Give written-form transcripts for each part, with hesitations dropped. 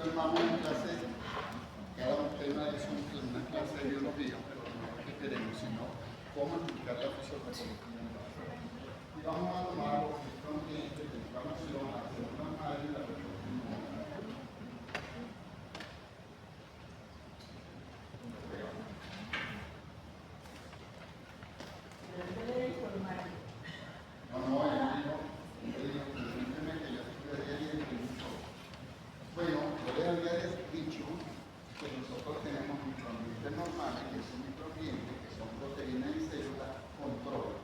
Entonces vamos en clase, cada tema es una clase de biología, pero no es que queremos, sino cómo explicar la fisiopatología. Y vamos a tomar los componentes de inflamación, la célula madre y la reproducción. Bueno, yo les había dicho que nosotros tenemos microambientes normales, que son microambientes, que son proteínas y células control.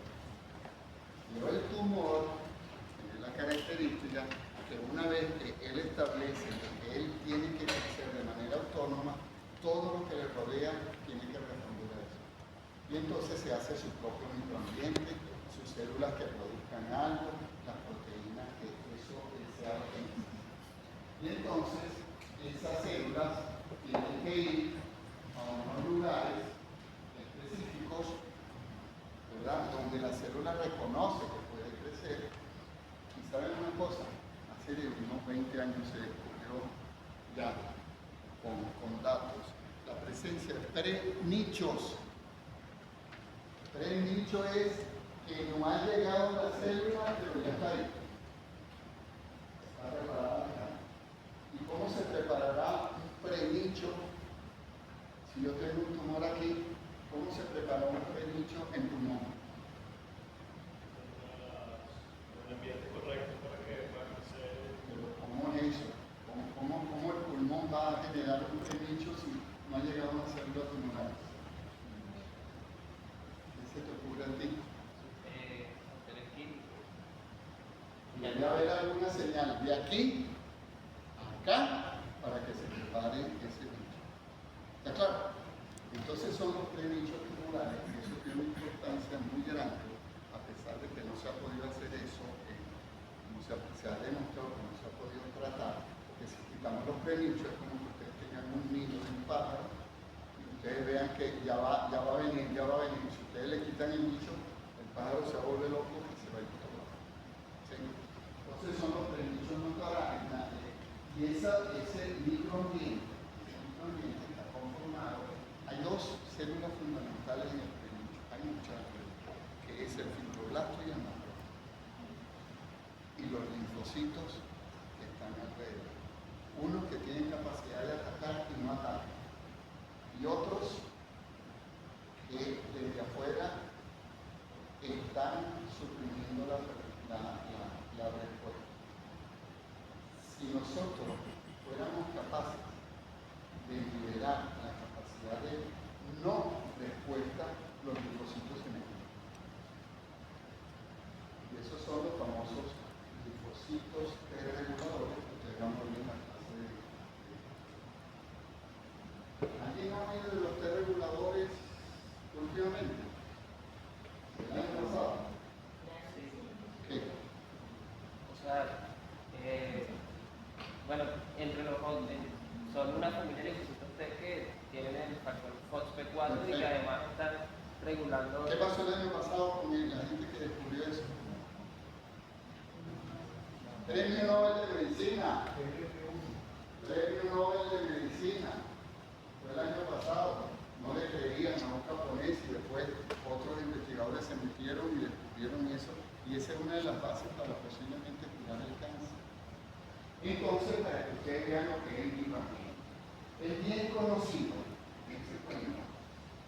Pero el tumor tiene la característica que una vez que él establece que él tiene que crecer de manera autónoma, todo lo que le rodea tiene que responder a eso. Y entonces se hace su propio microambiente, sus células que produzcan algo, las proteínas que eso sea lo que necesita. Y entonces esas células tienen que ir a unos lugares específicos, ¿verdad?, donde la célula reconoce que puede crecer. Y saben una cosa, hace unos 20 años se descubrió ya con datos la presencia de pre-nichos. Pre-nicho es que no ha llegado la célula, pero ya está ahí. Está preparada acá. ¿Y cómo se preparará un pre-nicho? Si yo tengo un tumor aquí, ¿cómo se prepara un pre-nicho en pulmón? Un ambiente correcto para que pueda crecer. Pero ¿cómo es eso? ¿Cómo el pulmón va a generar un pre-nicho si no ha llegado una célula tumoral? ¿Qué se te ocurre a ti? Debe haber alguna señal de aquí a acá para que se prepare ese nicho. ¿Está claro? Entonces son los pre-nichos tumorales, y eso tiene una importancia muy grande, a pesar de que no se ha podido hacer eso, como se ha demostrado que no se ha podido tratar, porque si quitamos los pre-nichos es como que ustedes tengan un nido de un pájaro y ustedes vean que ya va a venir. Si ustedes le quitan el nicho, el pájaro se vuelve loco y se va a ir por otro lado. ¿Sí? Entonces son los pre-nichos naturales, y ese microambiente está conformado. Hay dos células fundamentales en el pre-nicho, hay muchas, que es el fibroblasto y el macrófago, y los linfocitos que están alrededor. Unos que tienen capacidad de atacar y no atacan, y otros que desde afuera están suprimiendo la respuesta. Si nosotros fuéramos capaces de liberar la capacidad de no respuesta, los linfocitos se meten. Y esos son los famosos linfocitos T reguladores que ustedes van a ver en la clase de... ¿Alguien ha oído de los T reguladores últimamente? ¿El año pasado? ¿Qué? O sea, bueno, entre los son una familia de linfocitos T que tienen el factor FOXP4 y que además están regulando... ¿Qué pasó el año pasado con la gente que descubrió eso? Premio Nobel de Medicina. Premio Nobel de Medicina. Fue el año pasado. No le creían a un japonés y después otros investigadores se metieron y descubrieron eso. Y esa es una de las bases para posiblemente curar el cáncer. Entonces, para que ustedes vean lo que es el microambiente. Es bien conocido, este cuento,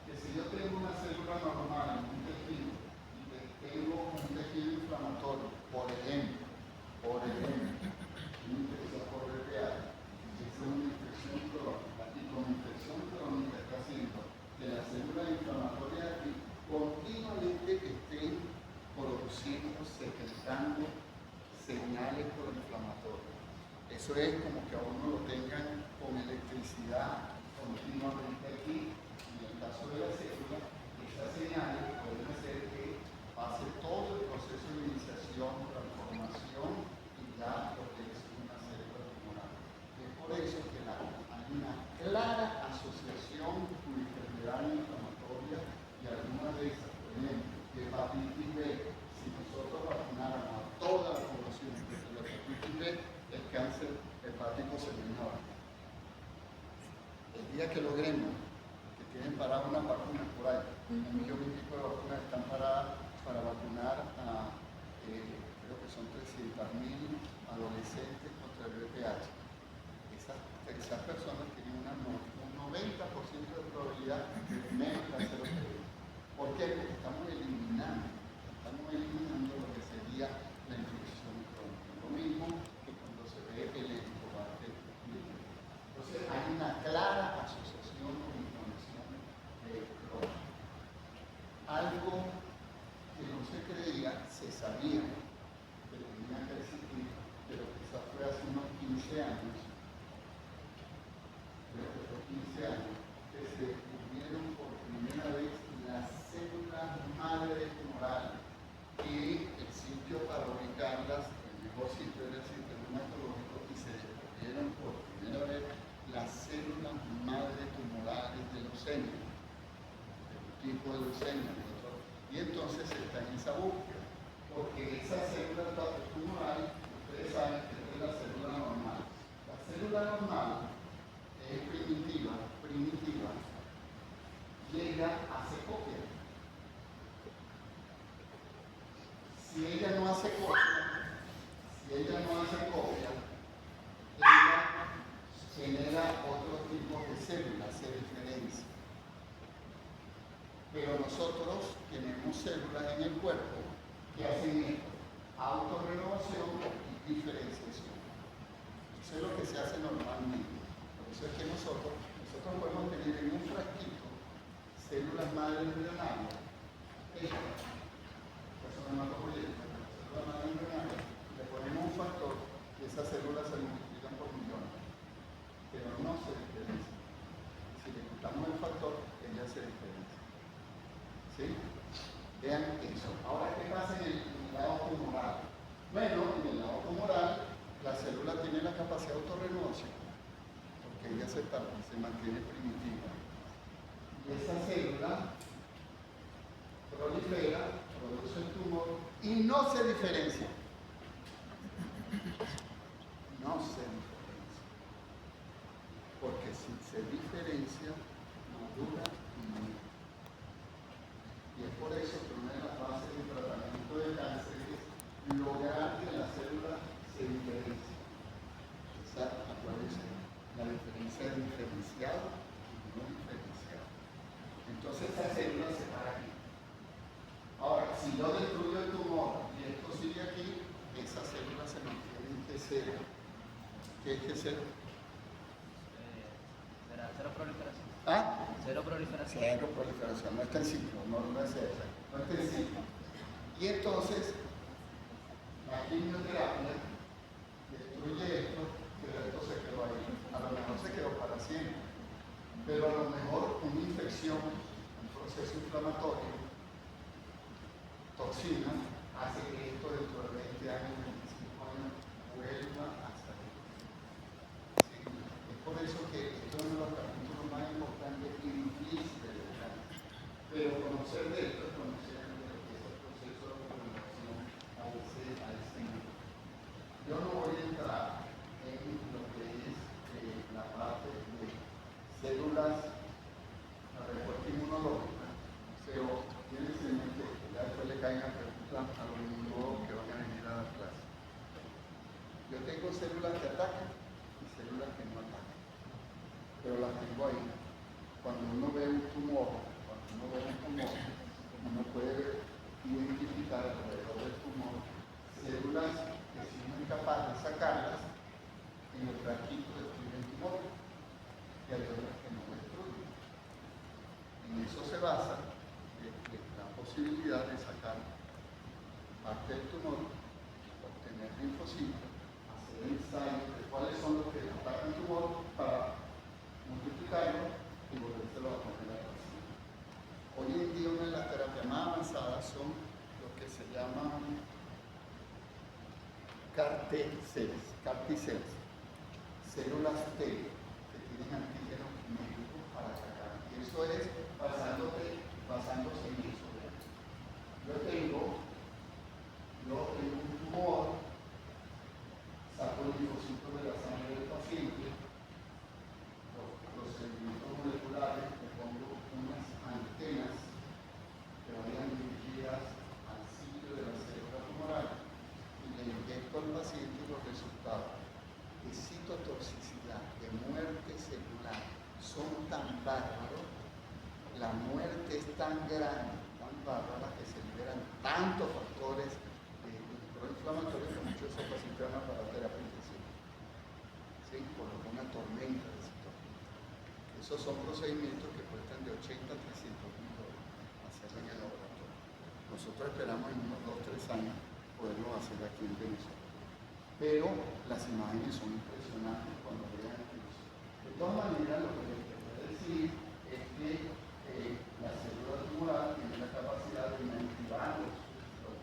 que si yo tengo una célula normal en un tejido y tengo un tejido inflamatorio, por ejemplo, una infección por BPA, es una infección crónica, y con infección crónica está haciendo que las células inflamatorias aquí continuamente estén produciendo, secretando señales proinflamatorias. Eso es como que a uno lo tengan con electricidad continuamente aquí. Y en el caso de la célula, estas señales pueden hacer que pase todo el proceso de iniciación, transformación y ya lo que es una célula tumoral. Es por eso que hay una clara asociación con enfermedad inflamatoria y algunas de esas, por ejemplo, hepatitis B. Si nosotros vacunáramos a toda la población de la hepatitis B, el cáncer hepático se eliminaba. El día que logremos, que tienen paradas unas vacunas por ahí, 1.000.000 de vacunas están paradas para vacunar a, creo que son 300.000 adolescentes contra el VPH. Esas personas tienen un 90% de probabilidad de tener cáncer de cerebro. ¿Por qué? Porque estamos eliminando lo que sería la infección crónica. Lo mismo que cuando se ve el helicobacter pylori. Entonces hay una clara asociación con inflamación crónica. Algo que no se creía, se sabía que tenía que existir, pero quizás fue hace unos 15 años, que se descubrieron por primera vez las células madre tumorales y el sitio para ubicarlas, el mejor sitio era el sistema hematológico, y se descubrieron por primera vez las células madre tumorales de leucemia, del tipo de leucemia. Y entonces está en esa búsqueda, porque esa célula tumoral, ustedes saben que es la célula normal. La célula normal es primitiva, llega, hace copia. Si ella no hace copia, ella genera otro tipo de células, se diferencia. Pero nosotros tenemos células en el cuerpo que hacen esto: autorrenovación y diferenciación. Eso es lo que se hace normalmente. Por eso es que nosotros podemos tener en un frasquito células madre embrionarias, células madre embrionarias, le ponemos un factor y esas células se multiplican por millones, pero no se diferencian. Si le quitamos el factor, ellas se diferencian. ¿Sí? Vean eso. Ahora, ¿qué pasa en el lado tumoral? Bueno, en el lado tumoral, la célula tiene la capacidad de autorrenovación, porque ella se mantiene primitiva. Y esa célula prolifera, produce el tumor y no se diferencia. Porque si se diferencia, madura y muere. Y es por eso que una de las bases del tratamiento de cáncer es lograr que la célula se diferencie. Acuérdense, la diferencia es diferenciado y no diferenciado. Entonces esa célula se para aquí. Ahora, si yo destruyo el tumor y esto sigue aquí, esa célula se mantiene en T0. ¿Qué es T0? Cero proliferación. ¿Ah? Cero proliferación. Cero proliferación, no está en ciclo, no es esa, no está en ciclo. Y entonces, la quimioterapia destruye esto, pero esto se quedó ahí. A lo mejor se quedó para siempre, pero a lo mejor una infección, un proceso inflamatorio, toxina, hace que esto dentro de 20 años, 25 años, vuelva hasta aquí. ¿Sí? Es por eso que esto es uno de los capítulos más importantes y difíciles del cáncer. Pero conocer de esto es conocer de lo que es el proceso de renovación a ese nivel. Yo no voy a entrar en lo que es la parte de células, la respuesta inmunológica, pero tienes en mente que ya después le caen a preguntas a los inmunólogos que van a venir a dar clase. Yo tengo células que atacan y células que no atacan, pero las tengo ahí. Cuando uno ve un tumor, uno puede identificar alrededor del tumor células que si uno es capaz de sacarlas, en el frasquito destruyen el tumor, y hay otras que no destruyen. En eso se basa la posibilidad de sacar parte del tumor, obtener linfocitos, hacer ensayos de cuáles son los que atacan el tumor para multiplicarlo y volvérselo a poner a la paciente. Hoy en día una de las terapias más avanzadas son lo que se llaman CAR T-cells, células T que tienen antígenos médicos para atacar. Y eso es basándose en eso. Yo tengo un tumor, saco el linfocito de la sangre del paciente, los resultados de citotoxicidad, de muerte celular, son tan bárbaros, la muerte es tan grande, tan bárbara, que se liberan tantos factores proinflamatorios que muchos de esos pacientes van para terapia intensiva. ¿Sí? Por una tormenta de citocina. Esos son procedimientos que cuestan de 80 a 300.000 dólares hacerlo en el laboratorio. Nosotros esperamos en unos 2 o 3 años poderlo hacer aquí en Venezuela. Pero las imágenes son impresionantes cuando vean eso. De todas maneras, lo que les quiero decir es que la célula tumoral tiene la capacidad de inactivar los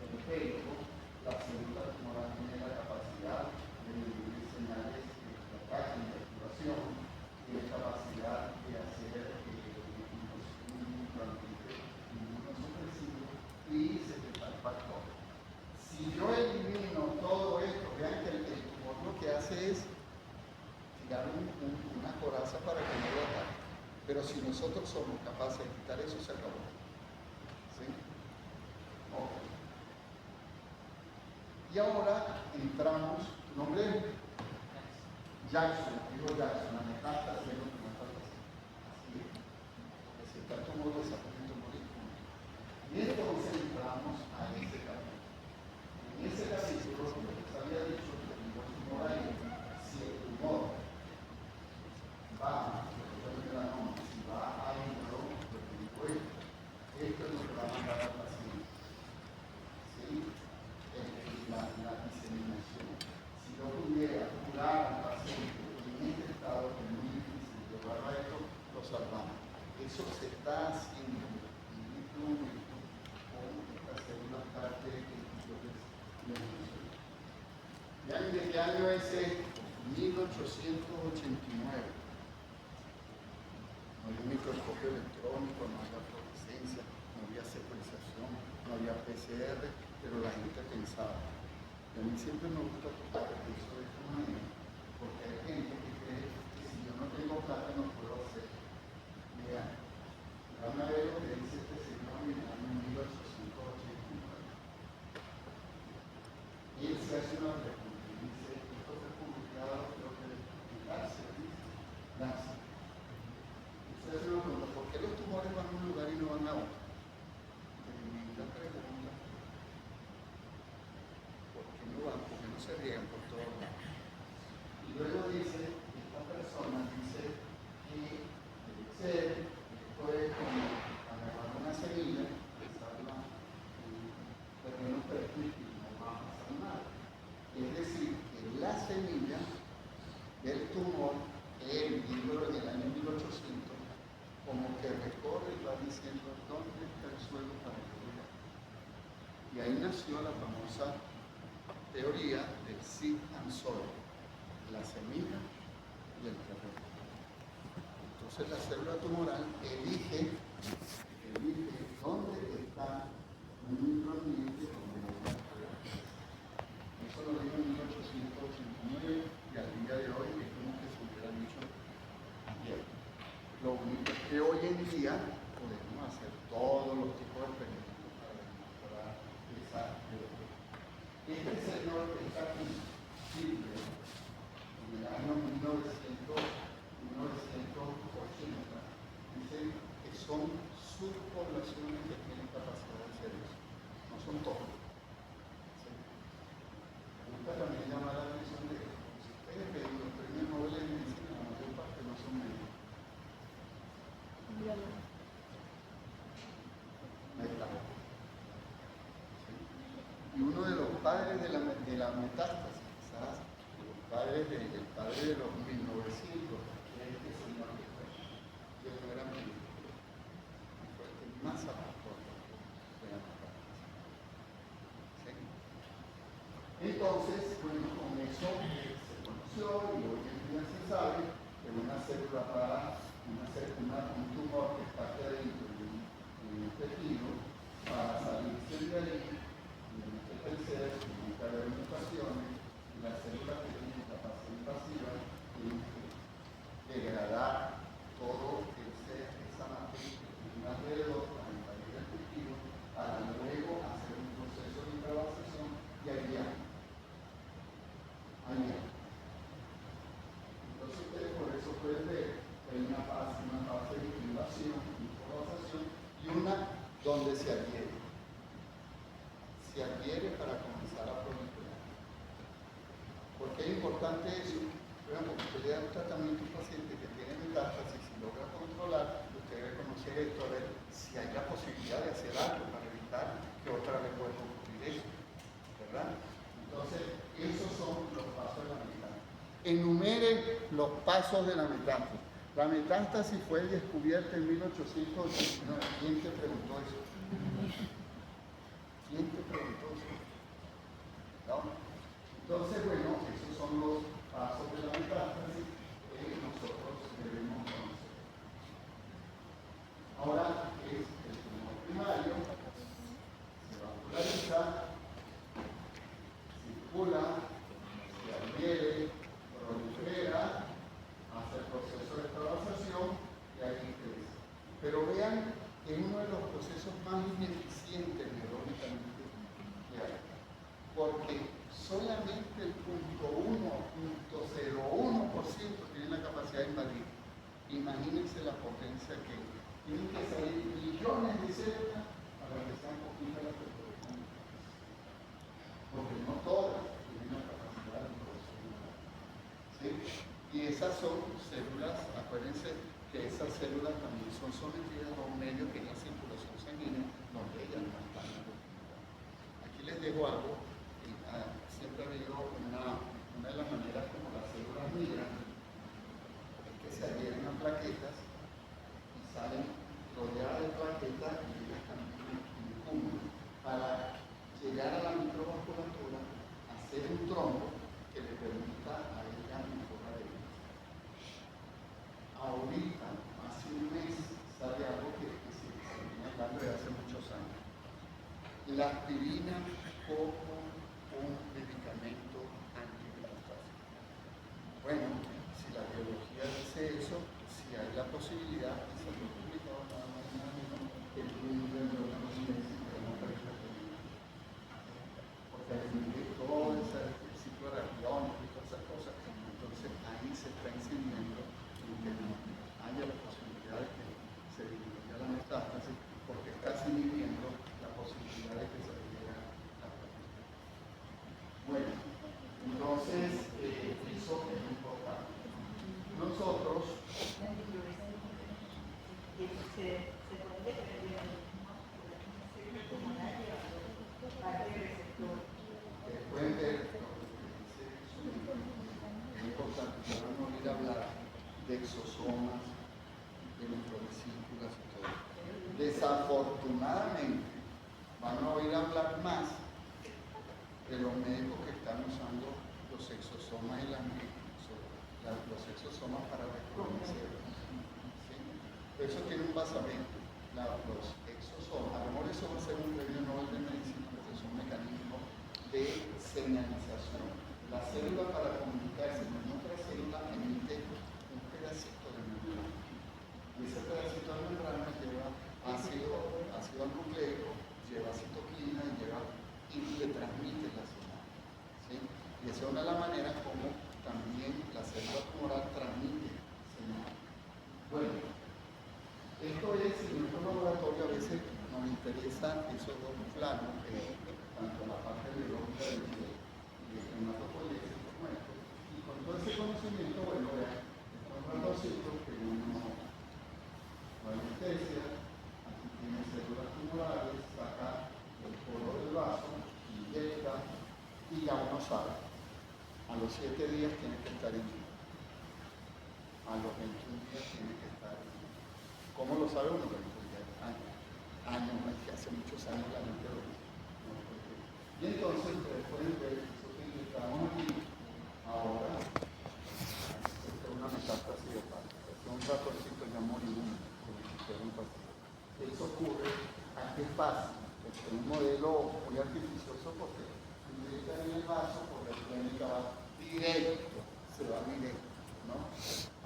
periféricos, la célula tumoral tiene la capacidad de emitir señales de ataque y de activación, tiene capacidad de hacer inmunosupresivo y secretar factores. Si yo elimino todo esto, vean que el tumor lo que hace es tirar una coraza para que no lo ataque. Pero si nosotros somos capaces de quitar eso, se acabó. ¿Sí? Okay. Y ahora entramos, tu nombre Jackson, digo Jackson, la metástasis es lo que me falta hacer. Así es. Porque si está tumor, desaparece tumor. Y entonces entramos a ese capítulo. En ese capítulo, lo que les había dicho, que el tumor ahí, si el tumor va, si va a hígado, esto es lo que va a mandar al paciente. ¿Sí? La diseminación. Si yo pudiera curar al paciente en este estado, que es muy difícil llevar a esto, lo salvamos. Eso se está haciendo en este momento con estas células CAR-T que yo les mencioné. ¿Vean de qué año es esto? 1889. No había microscopio electrónico, no había fluorescencia, no había secuenciación, no había PCR, pero la gente pensaba. Y a mí siempre me gusta tocar eso de esta manera, porque hay gente que cree que si yo no tengo plata no puedo hacer. Vean, van a ver lo que dice este señor en el año 1889. Y él se hace una pregunta y dice, esto fue publicado, creo que en Lancet, Lancet. Se hace una pregunta, ¿por qué los tumores van a un lugar y no van a otro? La pregunta, ¿por qué no van? ¿Por qué no se riegan por todos lados? Y luego dice, esta persona dice que debe ser, esto es como agarrar una semilla, pensarla en terreno fértil y no va a pasar nada. Es decir, que la semilla del tumor, el libro en el año 1800, como que recorre y va diciendo dónde está el suelo para que llegue. Y ahí nació la famosa teoría del seed and soil, la semilla y el terreno. Entonces la célula tumoral elige dónde está un microambiente donde va a crear. Eso lo dijo en 1889 y al día de hoy es como que se hubiera dicho ayer. Lo único es que hoy en día podemos hacer todos los tipos de experimentos para demostrar esa teoría. Este señor que está aquí, Chile, en el año 1980, dice que son subpoblaciones que tienen capacidad de hacer eso. No son todos. ¿Sí? Me gusta también llamar la atención de que si ustedes ven los premios Nobel en medicina, la mayor parte no son médicos. Y uno de los padres de la metástasis, quizás el padre de los 1900, es este señor que no era médico, fue el que más aportó de la metástasis. ¿Sí? Entonces, bueno, con eso se conoció y hoy en día se sabe que una célula rara, un tumor que está aquí adentro en el tejido, para salirse de ahí, tiene que crecer, tiene que haber mutaciones, y las células que tienen capacidad invasiva tienen que miedo. Entonces ustedes por eso pueden ver que hay una fase de invasión, improvisación, y una donde se adhiere. Se adhiere para comenzar a proliferar. ¿Por qué es importante eso? Por ejemplo, usted le da un tratamiento a un paciente que tiene metástasis y logra controlar, usted debe conocer esto, a ver si hay la posibilidad de hacer algo para evitar que otra vez pueda ocurrir eso, ¿verdad? Entonces, esos son los pasos de la metástasis. Enumere los pasos de la metástasis. La metástasis fue descubierta en 1889. ¿Quién te preguntó eso? ¿Quién te preguntó eso? ¿No? Entonces, bueno, esos son los pasos de la metástasis que nosotros debemos conocer. Ahora es el tumor primario, se vasculariza, circula, se adhiere, prolifera, hace el proceso de extravasación y ahí crece. Pero vean que es uno de los procesos más ineficientes biológicamente que hay, porque solamente el 0.01% tiene la capacidad de invadir. Imagínense la potencia que tienen que salir millones de células para que sean poquitas las personas. Porque no todas tienen la capacidad de producir. ¿Sí? Y esas son células, acuérdense que esas células también son sometidas a un medio que es la circulación sanguínea, donde ellas no están. Aquí les dejo algo. Siempre ha habido una de las maneras como las células migran, es que se adhieren a plaquetas y salen rodeadas de plaquetas y ellas también en cúmulo para llegar a la microvasculatura, hacer un trombo que le permita a ella mejorar el vida. Ahorita, hace un mes, sale algo que se viene hablando de hace muchos años. La aspirina como un medicamento antimetastásico. Bueno, si la biología dice eso, si hay la posibilidad, y se lo he publicado nada más y nada menos, el mundo de porque disminuye todo ese ciclo de reacciones y todas esas cosas, entonces ahí se está incidiendo en que no haya la posibilidad de que se disminuya la metástasis, porque está inhibiendo la posibilidad de que se llegue a la metástasis. Bueno, entonces eso es importante. Nosotros pueden ver lo que dice su libro. Es importante que van a oír hablar de exosomas, de microvesículas y todo. Desafortunadamente van a oír hablar más de los médicos que están usando los exosomas y los exosomas para reproducir. ¿Sí? Eso tiene un basamento. Los exosomas, a lo mejor eso va a ser un premio Nobel de Medicina, porque es un mecanismo de señalización. La célula, para comunicarse con otra célula, emite un pedacito de membrana. Y ese pedacito de membrana lleva ácido nucleico, lleva citoquina y le transmite la señal. ¿Sí? Y esa es una de las maneras como también la célula tumoral transmite señal. Bueno, esto es, en nuestro laboratorio a veces nos interesan esos dos planos, tanto la parte biológica de hematopoiesis como esto. Y con todo ese conocimiento, bueno, vean, estos ratoncitos que uno la anestesia, aquí tiene células tumorales, saca el poro del vaso, inyecta y ya uno sabe. A los 7 días tiene que estar en vida. A los 21 días tiene que estar en vida. ¿Cómo lo sabe uno? Porque ya años, que hace muchos años la gente lo dice. Y entonces ustedes pueden ver eso que inyectamos aquí. Ahora, esto es una metástasis hepática. Esto es un ratoncito ya moribundo. Eso ocurre a qué pasa. Es un modelo muy artificioso porque inyectan en el vaso, por la clínica va directo, se va directo, ¿no?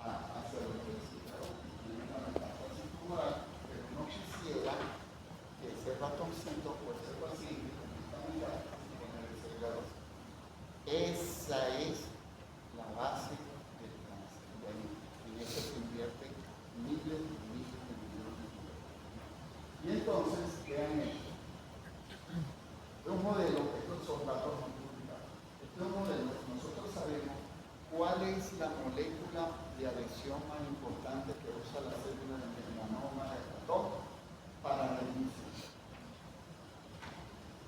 A hacer lo que necesita. Tiene una metástasis tumoral, pero no quisiera que ese ratoncito o ese paciente con esta metástasis con el cerebro. Esa es base del cáncer. Bueno, en eso se invierten miles y miles de millones de dólares. Y entonces, vean esto. Este es un modelo, estos son datos muy publicados. Este es un modelo, nosotros sabemos cuál es la molécula de adhesión más importante que usa la célula del melanoma de ratón para la inicio.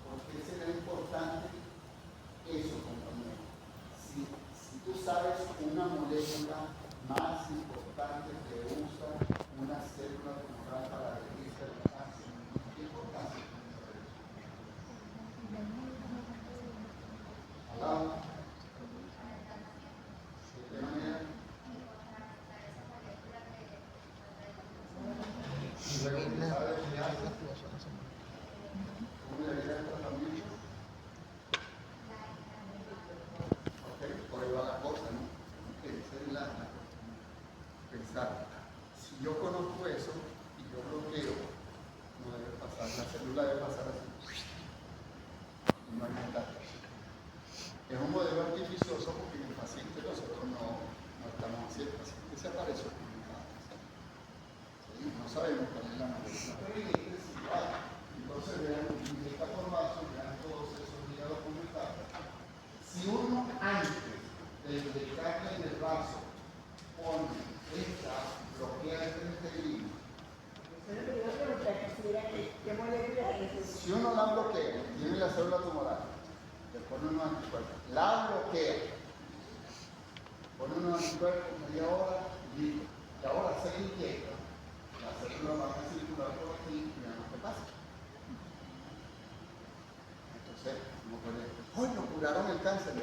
¿Por qué será importante eso, compañero? Si tú sabes una molécula más importante que usa una célula tumoral para la inicio del cáncer, ¿qué importancia tiene saber eso? ¿Alá? ¿De qué manera? Y luego, ¿sabes qué hace? ¿Cómo le haría el tratamiento? Ok, por ahí va la cosa, ¿no? Ok, esa es la pensar. Si yo conozco eso y yo bloqueo, no debe pasar, la célula debe pasar así. Y no hay metástasis. Es un modelo artificioso porque en el paciente nosotros no estamos haciendo, el paciente se apareció publicado. ¿Sí? No sabemos cuál es la molécula, pero en este sí lo hay. Entonces vean, en esta formación, vean todos esos días documentados. Si uno antes de inyectarle en el brazo pone esta, bloquea el transferino. Si uno la bloquea, tiene la célula tumoral, le pone unos anticuerpos, la bloquea, pone unos anticuerpos media hora, listo. Y ahora se inyecta, la célula va a circular por aquí y vean lo que pasa. Entonces, uno puede, ¡ay, nos curaron el cáncer!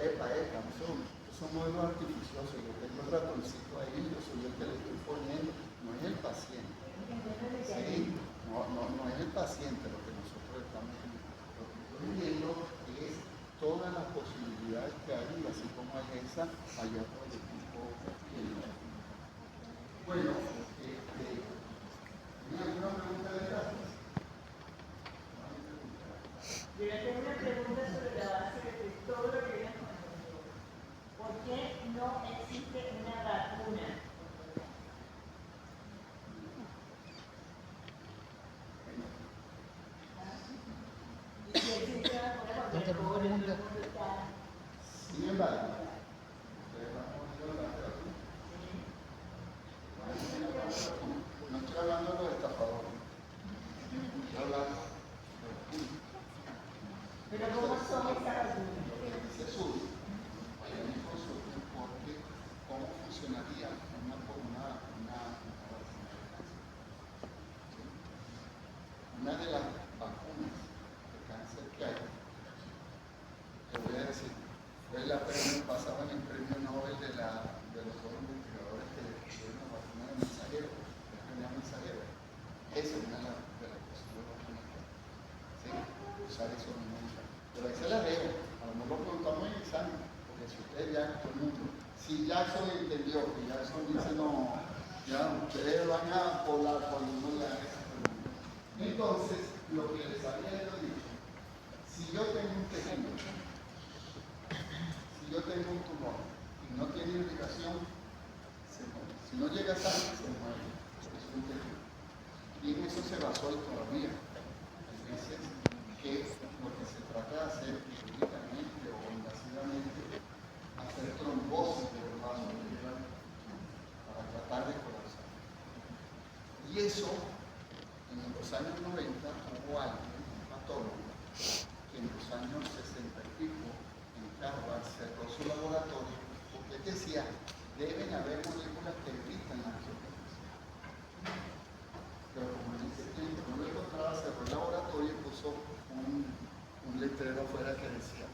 Son modelos artificiosos. Yo tengo el ratoncito ahí, yo soy el que le estoy poniendo, no es el paciente. ¿Sí? No es el paciente lo que nosotros estamos viendo es todas las posibilidades que hay, así como hay esa, allá por el equipo. Bueno, ¿tiene alguna pregunta de gracias? Yo tengo una pregunta sobre la base de todo lo que viene con el ¿por qué no existe una vacuna? Y si existe una vacuna contra el COVID, todo el mundo está... Sin embargo, ustedes van a poner la vacuna. No estoy hablando de los estafadores. Estoy hablando de los públicos. Pero ¿cómo son esas vacunas? Se sube, vayan y consulten porque cómo funcionaría una vacuna de cáncer. ¿Sí? Una de las vacunas de cáncer que hay, te voy a decir, fue la premio pasada en el premio Nobel de los dos investigadores que descubrieron la vacuna de mensajero, la enfermedad mensajera. Esa es una de las posibles vacunas que hay. ¿Sí? Usar eso mismo. Pero ahí se la dejo, a lo mejor lo preguntamos en el examen, porque si ustedes ya, todo el mundo, si Jackson entendió, que Jackson dice no, ya ustedes van a volar cuando uno le haga esa pregunta. Entonces, lo que les había yo dicho, si yo tengo un tejido, si yo tengo un tumor y no tiene irrigación, se muere. Si no llega a sangre, se muere. Es un tejido. Y en eso se basó todavía. Hay veces que lo que se trata de hacer quirúrgicamente o invasivamente, hacer trombosis de los vasos para tratar de colapsar. Y eso, en los años 90, hubo alguien, un patólogo, que en los años 60 y pico, en Harvard, cerró su laboratorio, porque él decía, deben haber moléculas que evitan la absorción. Pero como en ese tiempo no lo encontraba, cerró el laboratorio y puso un letrero afuera que decía,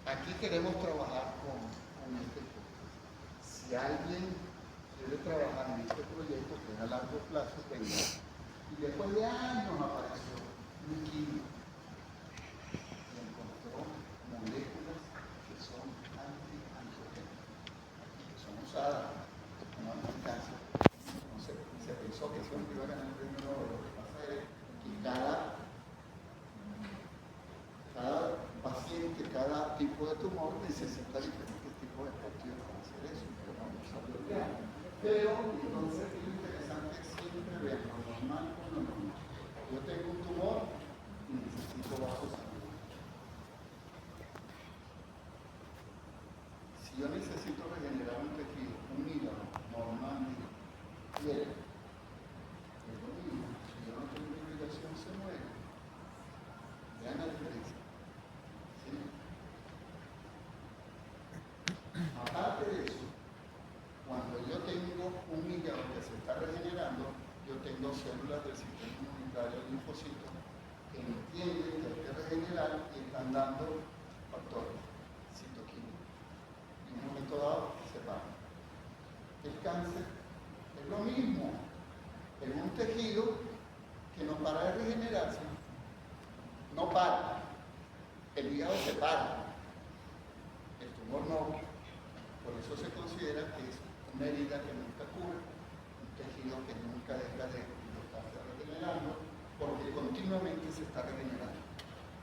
aquí queremos trabajar con este proyecto. Si alguien quiere trabajar en este proyecto que es a largo plazo, venga. Y después de años apareció un químico y encontró moléculas que son antiandrogénicas, que son usadas como anticáncer. Entonces se pensó que siempre iba a ganar el premio Nobel. Lo que pasa es que cada paciente, cada tipo de tumor necesita diferentes tipos de estudios para hacer eso. yo necesito regenerar un tejido, un hígado, normalmente, piel, es lo mismo. Si yo no tengo irrigación, se muere. Vean la diferencia. ¿Sí? Aparte de eso, cuando yo tengo un hígado que se está regenerando, yo tengo células del sistema inmunitario, linfocitos, que entienden que hay que regenerar y están dando factores citoquímicos. En un momento dado se van. El cáncer es lo mismo. Es un tejido que no para de regenerarse. No para. El hígado se para. El tumor no. Por eso se considera que es una herida que nunca cura, un tejido que nunca deja de estarse regenerando, porque continuamente se está regenerando.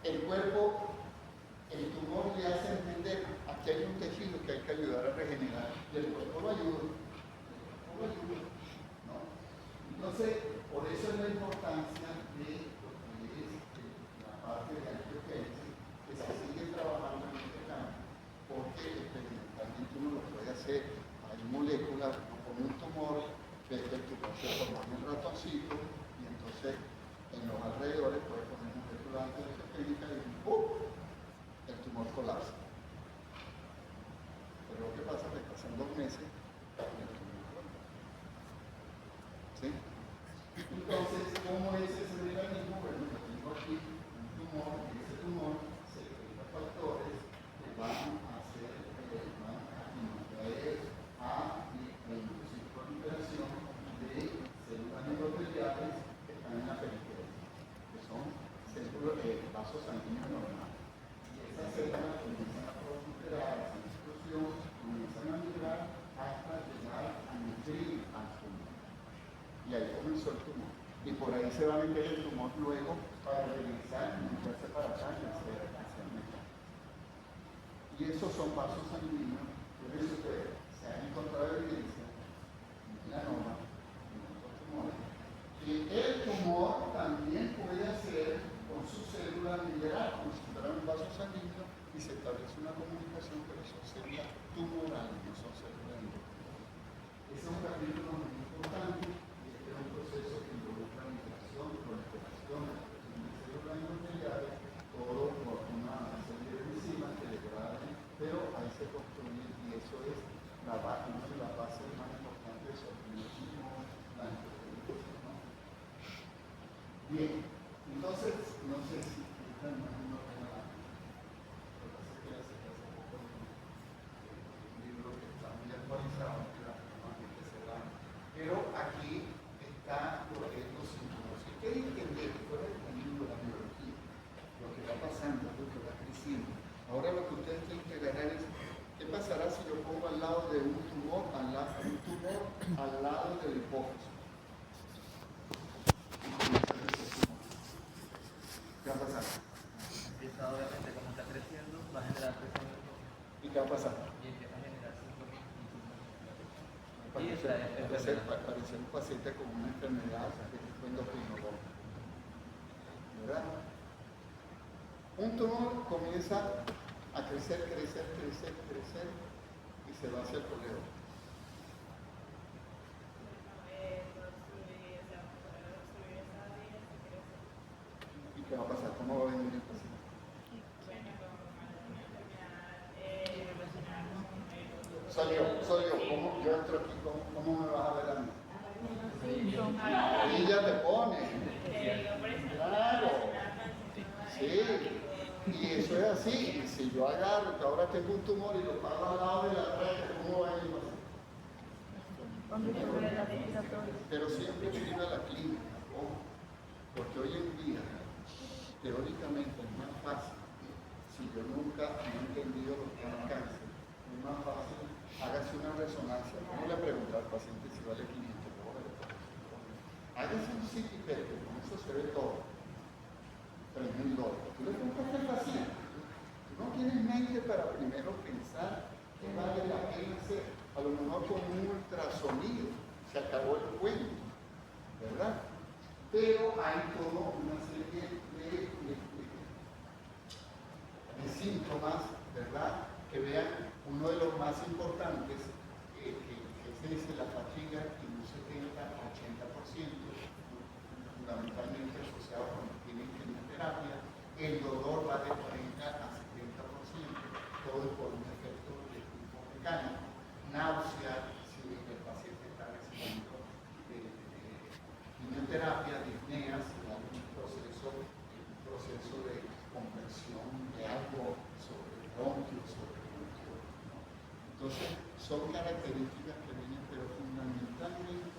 El cuerpo, el tumor le hace entender, aquí hay un tejido que hay que ayudar a regenerar, y el cuerpo lo ayuda. ¿No? Entonces, por eso es la importancia de lo que es la parte de angiogenesis, que se sigue trabajando en este campo, porque experimentalmente uno lo puede hacer. Hay moléculas, uno pone un tumor, ve que el tumor se forma en un ratoncito, y entonces en los alrededores puede poner moléculas antiangiogénicas y ¡pum! El tumor colapsa. Pero lo que pasa es que pasan 2 meses y el tumor colapsa. ¿Sí? Entonces, ¿cómo es ese mecanismo? Bueno, yo tengo aquí un tumor, y ese tumor se crea factores que van a hacer, van a inducir a inducir proliferación de células endoteliales que están en la periferia, que son células de vasos sanguíneos normales. Y esas células comienzan a proliferar, hacen explosión, comienzan a migrar hasta llegar a nutrir al tumor. Y ahí comenzó el tumor. Y por ahí se va a meter el tumor luego para regresar y meterse para acá y hacer metástasis. Y esos son vasos sanguíneos. Por eso se ha encontrado evidencia en melanoma, en otros tumores, que el tumor también puede hacer con sus células migrar como si fueran un vaso sanguíneo y se establece una comunicación, pero son células tumorales, no son células endoteliales. Ese es un capítulo muy importante. Es un proceso que involucra migración, proliferación, de células endoteliales, todo por una serie de enzimas que degradan, pero ahí se construye, y eso es una de las bases más importantes de su organismo, la angiogenesis, ¿no? Bien, entonces, no sé si esta imagen no tiene la. Lo que pasa es que hace poco un libro que está muy actualizado, que la imagen que se da, pero aquí está lo que es los síntomas. Si ustedes entender que fuera el camino de la biología, lo que va pasando, lo que va creciendo, ahora lo que ustedes tienen que agarrar es qué pasará si yo pongo al lado de un tumor, al lado del hipófisis. ¿Qué va a pasar? Empieza obviamente como está creciendo, va a generar presión ¿Y qué va a pasar? y empieza a generar síntomas. Parecer un paciente con una enfermedad endocrinológica. ¿Verdad? Un tumor comienza a crecer y se va hacia el coleóptero. ¿Y qué va a pasar? ¿Cómo va a venir el paciente? Soy yo. ¿Cómo yo entro aquí? ¿Cómo me vas a ver a mí? Y ya te pone. Claro. Sí. Y eso es así. Y si yo agarro que ahora tengo un tumor y lo pago al lado de la red, ¿cómo va a ir? Pero siempre viene a la clínica, ojo, porque hoy en día, teóricamente es más fácil, si yo nunca he entendido lo que es el cáncer, es más fácil, hágase una resonancia, no le preguntar al paciente si vale 500 dólares, hágase un CT PET, que con eso se ve todo, $3,000. Tú le preguntas al paciente, tú no tienes mente para primero pensar qué vale la pena hacer. A lo mejor con un ultrasonido se acabó el cuento, ¿verdad? Pero hay toda una serie de síntomas, ¿verdad? Que vean, uno de los más importantes importantes, que se dice la fatiga en un 70-80%, fundamentalmente asociado con el tienen quimioterapia, el dolor va de 40-70%, todo es por un efecto de tipo mecánico, náusea, si el paciente está recibiendo quimioterapia, disnea, si hay un proceso de compresión de algo sobre el bronquio, sobre el bronquio, ¿no? Entonces, son características que vienen, pero fundamentalmente,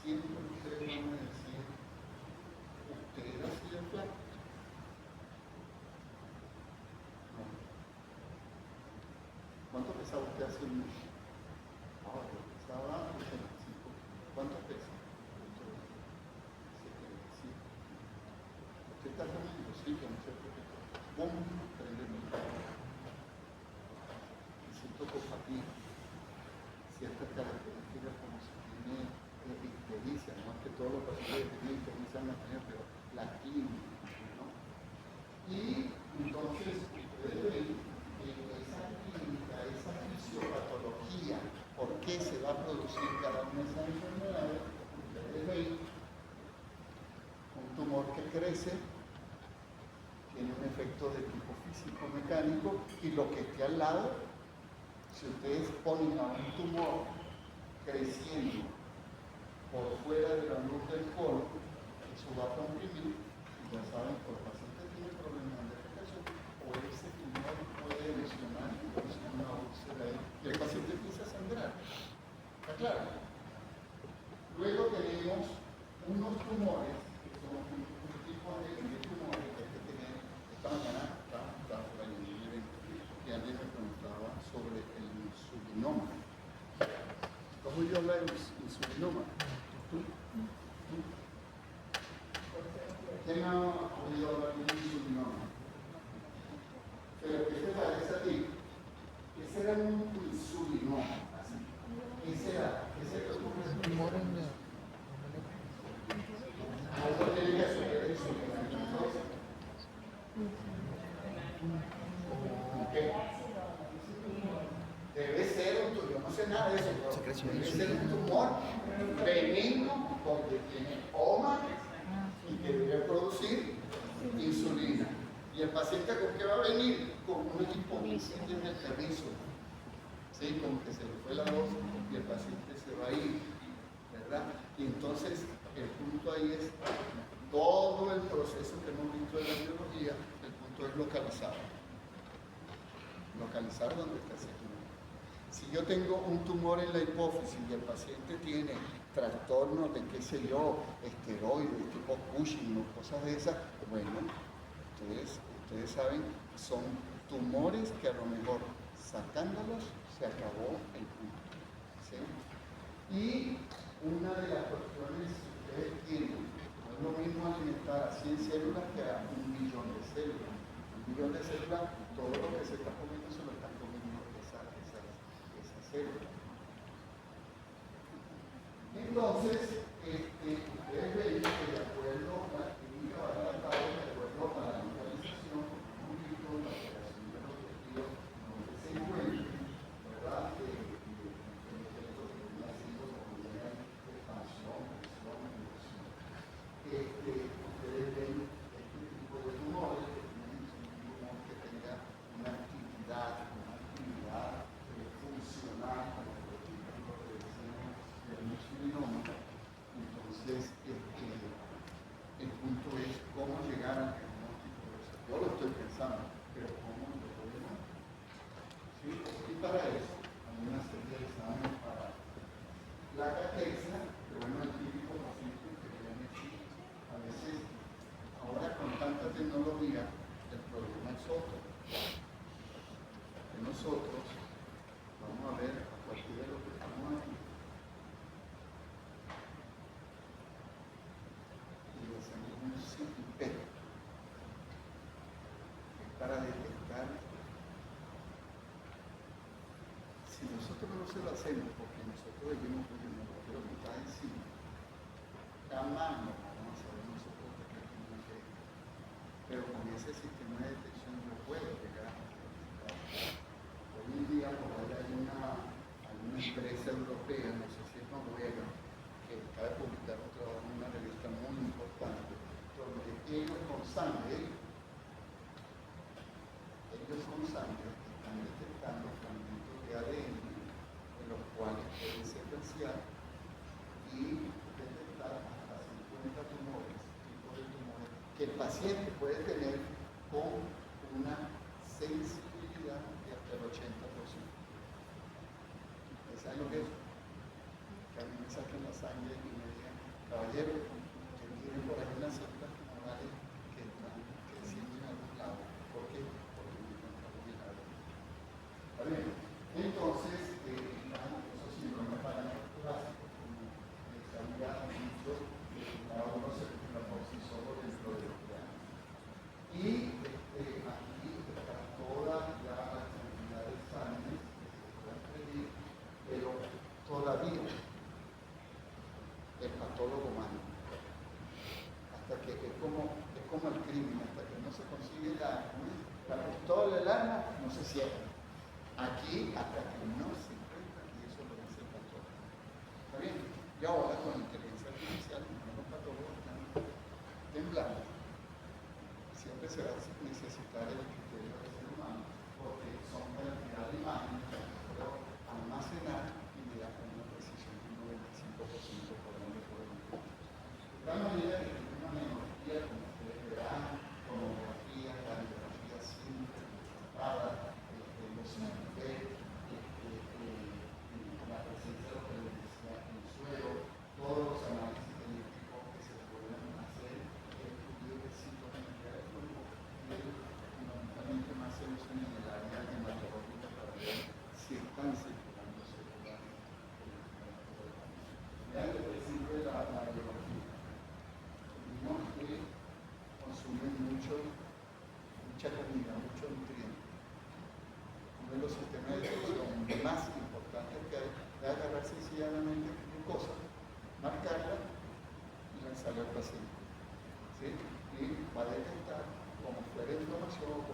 siempre ustedes van a decir, ¿usted era así de flaco? No. ¿Cuánto pesaba usted hace un mes? Ahora, pesaba 85. ¿Cuánto pesa? 75. ¿Usted está comiendo? Sí, que no sé por qué. ¿Cómo? Siento con fatiga, ciertas características como si tiene ictericia, no es que todos los pacientes tienen ictericia en la mañana, pero la química, ¿no? Y entonces ustedes ven que esa química, esa fisiopatología, ¿por qué se va a producir cada una de esas enfermedades? Ustedes ven un tumor que crece, tiene un efecto de tipo físico-mecánico, y lo que esté al lado, si ustedes ponen a un tumor creciendo por fuera de la luz del colon, eso va a comprimir, y ya saben que el paciente tiene problemas de defecación, o ese tumor puede lesionar una úlcera y el paciente empieza a sangrar. ¿Está claro? Luego tenemos unos tumores, que son un tipo de tumores que hay que tener. Esta mañana está por ahí en el evento, que alguien me preguntaba sobre el insulinoma. ¿Cómo yo hablo de insulinoma? ¿Tú? ¿Quién ha oído hablar de insulinoma? Pero ¿qué te parece a ti? Ese era un insulinoma. ¿Qué será? ¿Qué será? Tumor en la... ¿Cómo tiene que ser insulina? ¿Qué? Debe ser un tumor, yo no sé nada de eso, pero debe ser un tumor benigno porque tiene oma y que debe producir insulina. ¿Y el paciente con qué va a venir? Con una hipoglucemia en el carrizo. ¿Sí? Como que se le fue la dosis y el paciente se va a ir, ¿verdad? Y entonces el punto ahí es todo el proceso que hemos visto de la biología, el punto es localizar. Localizar dónde está ese tumor. Si yo tengo un tumor en la hipófisis y el paciente tiene trastornos de, qué sé yo, esteroides, tipo Cushing o cosas de esas, bueno, ustedes saben, son tumores que a lo mejor sacándolos se acabó el punto. ¿Sí? Y una de las cuestiones que ustedes tienen, no es lo mismo alimentar a 100 células que a 1 millón de células. 1 millón de células, todo lo que se está comiendo se lo están comiendo esas células. Entonces, ustedes ven que de acuerdo a la química va adaptado, de acuerdo a la localización, un poquito la creación de los tejidos donde se encuentran, ¿verdad? Ustedes ven este tipo de tumores que tienen un tumor que tenga una actividad funcional, como lo que decimos del insulinoma. Entonces, el punto es cómo llegar al diagnóstico de eso. Yo lo estoy pensando, pero ¿cómo lo podemos? ¿Sí? Y para eso hay una serie de exámenes para la catexa, que bueno, el típico paciente que viene aquí, a veces, ahora con tanta tecnología, el problema es otro. Que nosotros vamos a ver a partir de lo que estamos aquí. Y le hacemos un CIP para detectar. Si nosotros no se lo hacemos, porque nosotros decimos que no lo que está encima, jamás nos vamos a saber nosotros de qué tenemos que ir. Pero con ese sistema de detección yo puedo llegar a detectar. Voy hoy en día por ahí hay una empresa europea, no sé si es noruega, que acaba de publicar un trabajo en una revista muy importante, donde ellos con sangre están detectando fragmentos de ADN en los cuales pueden secuenciar y detectar hasta 50 tumores, tipos de tumores, que el paciente puede tener con una sensibilidad de hasta el 80%. ¿Saben lo que es? Que a mí me saquen la sangre y me digan, caballero, que tienen por ahí unas células tumorales que descienden a algún lado. ¿Por qué? Porque me encontraron el ADN. ¿Está bien? Entonces, esos síndromes paraneoplastos, como se han mirado mucho, cada uno se explica por sí solo dentro de los planos. Y aquí está toda la cantidad de sangre que se pueden pedir, pero todavía el patólogo humano, hasta que es como el crimen, hasta que no se consigue la pistola del arma, no se cierra. Aquí, hasta que no se encuentra, y eso lo dice el patólogo. ¿Está bien? Y ahora con la inteligencia artificial, los patólogos están temblando. Siempre se va a necesitar el criterio del ser humano, porque son cantidad de imágenes que puedo almacenar y me da con una precisión de un 95% por donde podemos ver. De tal manera que tiene una memoría, como ustedes verán, tomografía, radiografía simple, para los niveles, la presencia de lo que les decía en el suelo, todos los análisis genéticos que se pueden hacer, estudios de citometría del cuerpo, fundamentalmente más se usan en el área hematológica para ver si están circulando células. Vean lo que sirve la biología. Vimos que consumen mucha comida, mucho nutriente. Uno de los sistemas de digestión más importantes que hay es agarrar sencillamente glucosa, marcarla y lanzarla al paciente. ¿Sí? Y va a detectar como fuera inflamación o